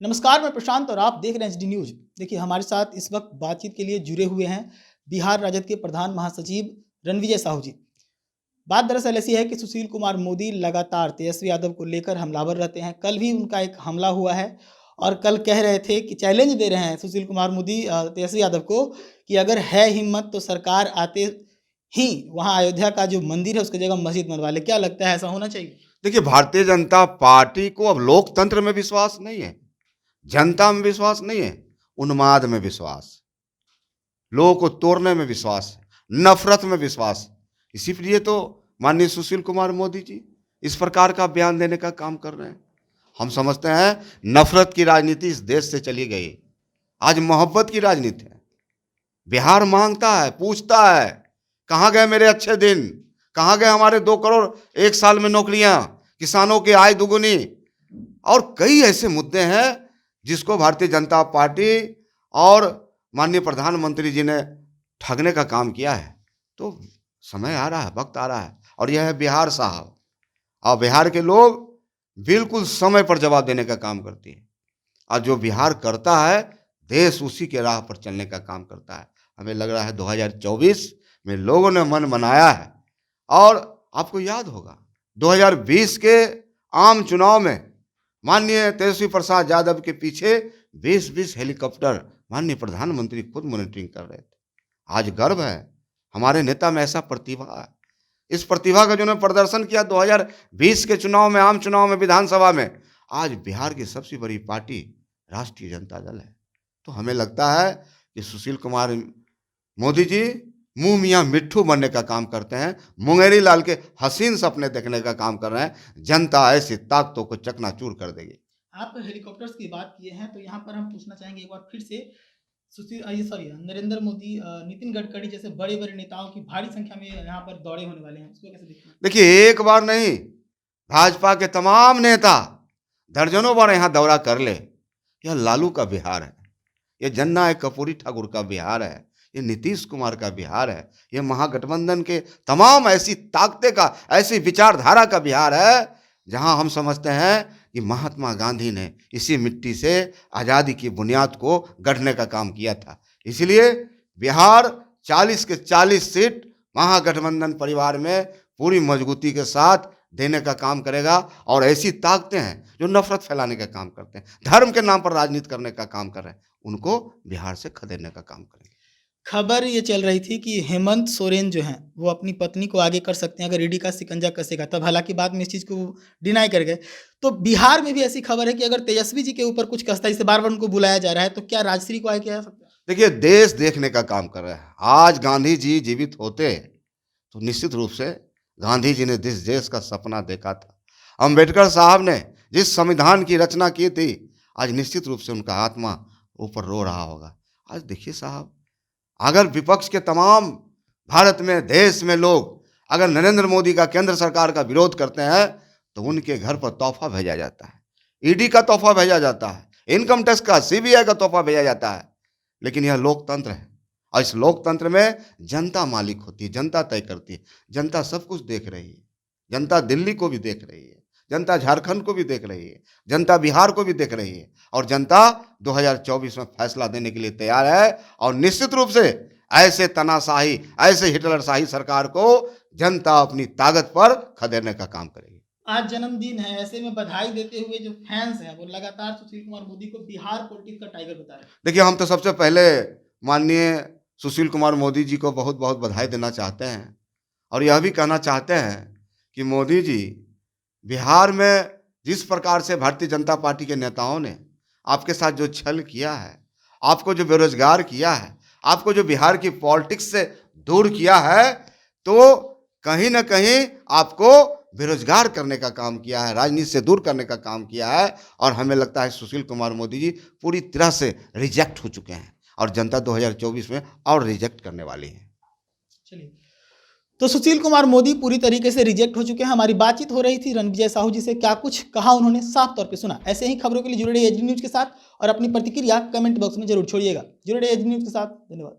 नमस्कार, मैं प्रशांत और आप देख रहे हैं एचडी न्यूज। देखिए, हमारे साथ इस वक्त बातचीत के लिए जुड़े हुए हैं बिहार राजद के प्रधान महासचिव रणविजय साहू जी। बात दरअसल ऐसी है कि सुशील कुमार मोदी लगातार तेजस्वी यादव को लेकर हमलावर रहते हैं। कल भी उनका एक हमला हुआ है और कल कह रहे थे कि चैलेंज दे रहे हैं सुशील कुमार मोदी तेजस्वी यादव को कि अगर है हिम्मत तो सरकार आते ही वहाँ अयोध्या का जो मंदिर है उसकी जगह मस्जिद बनवा ले। क्या लगता है, ऐसा होना चाहिए? देखिए, भारतीय जनता पार्टी को अब लोकतंत्र में विश्वास नहीं है, जनता में विश्वास नहीं है, उन्माद में विश्वास, लोगों को तोड़ने में विश्वास है, नफरत में विश्वास। इसीलिए तो माननीय सुशील कुमार मोदी जी इस प्रकार का बयान देने का काम कर रहे हैं। हम समझते हैं नफरत की राजनीति इस देश से चली गई, आज मोहब्बत की राजनीति है। बिहार मांगता है, पूछता है, कहाँ गए मेरे अच्छे दिन, कहाँ गए हमारे 2 करोड़ एक साल में नौकरियां, किसानों की आय दुगुनी, और कई ऐसे मुद्दे हैं जिसको भारतीय जनता पार्टी और माननीय प्रधानमंत्री जी ने ठगने का काम किया है। तो समय आ रहा है, वक्त आ रहा है, और यह है बिहार साहब। और बिहार के लोग बिल्कुल समय पर जवाब देने का काम करती है, और जो बिहार करता है देश उसी के राह पर चलने का काम करता है। हमें लग रहा है 2024 में लोगों ने मन बनाया है। और आपको याद होगा 2020 के आम चुनाव में माननीय तेजस्वी प्रसाद यादव के पीछे 20-20 हेलीकॉप्टर माननीय प्रधानमंत्री खुद मॉनिटरिंग कर रहे थे। आज गर्व है, हमारे नेता में ऐसा प्रतिभा है। इस प्रतिभा का जिन्होंने प्रदर्शन किया 2020 के चुनाव में, आम चुनाव में, विधानसभा में, आज बिहार की सबसे बड़ी पार्टी राष्ट्रीय जनता दल है। तो हमें लगता है कि सुशील कुमार मोदी जी मुंह मियाँ मिट्ठू बनने का काम करते हैं, मुंगेरी लाल के हसीन सपने देखने का काम कर रहे हैं। जनता ऐसी ताकतों को चकनाचूर कर देगी। आप हेलीकॉप्टर्स की बात किए हैं तो यहाँ पर हम पूछना चाहेंगे एक बार फिर से, नरेंद्र मोदी, नितिन गडकरी जैसे बड़े बड़े नेताओं की भारी संख्या में यहाँ पर दौड़े होने वाले हैं, उसको कैसे देखते हैं? देखिए, एक बार नहीं, भाजपा के तमाम नेता दर्जनों बार यहाँ दौरा कर ले। यह लालू का बिहार है, यह जननायक कर्पूरी ठाकुर का बिहार है, ये नीतीश कुमार का बिहार है, ये महागठबंधन के तमाम ऐसी ताकतें का, ऐसी विचारधारा का बिहार है जहां हम समझते हैं कि महात्मा गांधी ने इसी मिट्टी से आज़ादी की बुनियाद को गढ़ने का काम किया था। इसलिए बिहार 40 के 40 सीट महागठबंधन परिवार में पूरी मजबूती के साथ देने का काम करेगा। और ऐसी ताकतें हैं जो नफरत फैलाने का काम करते हैं, धर्म के नाम पर राजनीति करने का काम कर रहे हैं, उनको बिहार से खदेड़ने का काम करेंगे। खबर ये चल रही थी कि हेमंत सोरेन जो हैं वो अपनी पत्नी को आगे कर सकते हैं अगर ईडी का शिकंजा कसेगा, तब हालांकि बाद में इस चीज़ को डिनाई कर गए। तो बिहार में भी ऐसी खबर है कि अगर तेजस्वी जी के ऊपर कुछ कसता, इसे बार बार उनको बुलाया जा रहा है, तो क्या राजश्री को आगे किया जा सकता है? देखिए, देश देखने का काम कर रहा है। आज गांधी जी जीवित होते तो निश्चित रूप से गांधी जी ने जिस देश का सपना देखा था, अंबेडकर साहब ने जिस संविधान की रचना की थी, आज निश्चित रूप से उनका आत्मा ऊपर रो रहा होगा। आज देखिए साहब, अगर विपक्ष के तमाम भारत में, देश में लोग अगर नरेंद्र मोदी का, केंद्र सरकार का विरोध करते हैं तो उनके घर पर तोहफा भेजा जाता है, ईडी का तोहफा भेजा जाता है, इनकम टैक्स का, सीबीआई का तोहफा भेजा जाता है। लेकिन यह लोकतंत्र है, और इस लोकतंत्र में जनता मालिक होती है, जनता तय करती है। जनता सब कुछ देख रही है, जनता दिल्ली को भी देख रही है, जनता झारखंड को भी देख रही है, जनता बिहार को भी देख रही है, और जनता 2024 में फैसला देने के लिए तैयार है। और निश्चित रूप से ऐसे तानाशाही, ऐसे हिटलरशाही सरकार को जनता अपनी ताकत पर खदेड़ने का काम करेगी। आज जन्मदिन है, ऐसे में बधाई देते हुए जो फैंस हैं वो लगातार सुशील कुमार मोदी को बिहार पॉलिटिक्स का टाइगर बता रहे हैं। देखिए, हम तो सबसे पहले माननीय सुशील कुमार मोदी जी को बहुत बहुत बधाई देना चाहते हैं, और यह भी कहना चाहते हैं कि मोदी जी, बिहार में जिस प्रकार से भारतीय जनता पार्टी के नेताओं ने आपके साथ जो छल किया है, आपको जो बेरोजगार किया है, आपको जो बिहार की पॉलिटिक्स से दूर किया है, तो कहीं ना कहीं आपको बेरोजगार करने का काम किया है, राजनीति से दूर करने का काम किया है। और हमें लगता है सुशील कुमार मोदी जी पूरी तरह से रिजेक्ट हो चुके हैं, और जनता 2024 में और रिजेक्ट करने वाली है। चलिए, तो सुशील कुमार मोदी पूरी तरीके से रिजेक्ट हो चुके हैं। हमारी बातचीत हो रही थी रणविजय साहू जी से, क्या कुछ कहा उन्होंने, साफ तौर पे सुना। ऐसे ही खबरों के लिए जुड़े रहिए एचडी न्यूज के साथ, और अपनी प्रतिक्रिया कमेंट बॉक्स में जरूर छोड़िएगा। जुड़े रहिए एचडी न्यूज के साथ। धन्यवाद।